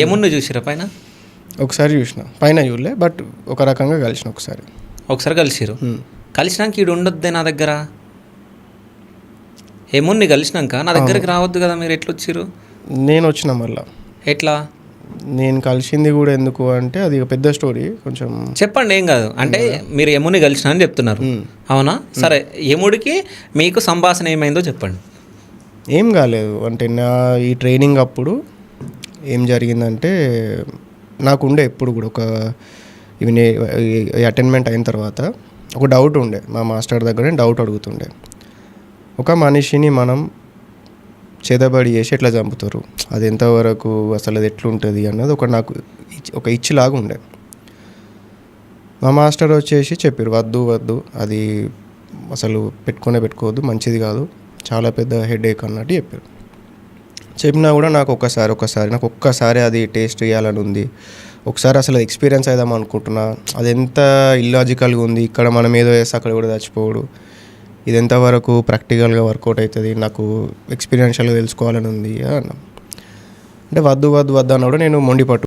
ఏముంది చూసిరా పైన? ఒకసారి చూసిన, పైన చూడలే, బట్ ఒక రకంగా కలిసిన ఒకసారి కలిసిరు. కలిసినాక ఈడు ఉండొద్దే నా దగ్గర, ఏముంది కలిసినాక నా దగ్గరికి రావద్దు కదా, మీరు ఎట్లా వచ్చిర్రు? నేను వచ్చిన మళ్ళా. ఎట్లా? నేను కలిసింది కూడా ఎందుకు అంటే అది పెద్ద స్టోరీ, కొంచెం చెప్పండి, ఏం కాదు. అంటే మీరు యముని కలిసిన అని చెప్తున్నారు, అవునా? సరే, యముడికి మీకు సంభాషణ ఏమైందో చెప్పండి. ఏం కాలేదు అంటే నా ఈ ట్రైనింగ్ అప్పుడు ఏం జరిగిందంటే, నాకు ఉండే ఎప్పుడు కూడా ఒక ఇవి అటెండ్మెంట్ అయిన తర్వాత ఒక డౌట్ ఉండే, మా మాస్టర్ దగ్గర డౌట్ అడుగుతుండే. ఒక మనిషిని మనం చేతబడి చేసి ఎట్లా చంపుతారు, అది ఎంతవరకు అసలు అది ఎట్లుంటుంది అన్నది నాకు ఒక ఇచ్చిలాగా ఉండే. మా మాస్టర్ వచ్చేసి చెప్పారు, వద్దు అది అసలు పెట్టుకోవద్దు, మంచిది కాదు, చాలా పెద్ద హెడేక్ అన్నట్టు చెప్పారు. చెప్పినా కూడా నాకు ఒక్కసారి అది టేస్ట్ చేయాలని ఉంది, ఒకసారి అసలు ఎక్స్పీరియన్స్ అవుదాం అనుకుంటున్నా. అది ఎంత ఇల్లాజికల్గా ఉంది, ఇక్కడ మనం ఏదో వేస్తే అక్కడ కూడా చచ్చిపోవడు, ఇది ఎంతవరకు ప్రాక్టికల్గా వర్కౌట్ అవుతుంది, నాకు ఎక్స్పీరియన్షియల్గా తెలుసుకోవాలని ఉంది అన్న. అంటే వద్దు అన్న కూడా నేను మొండి పట్టు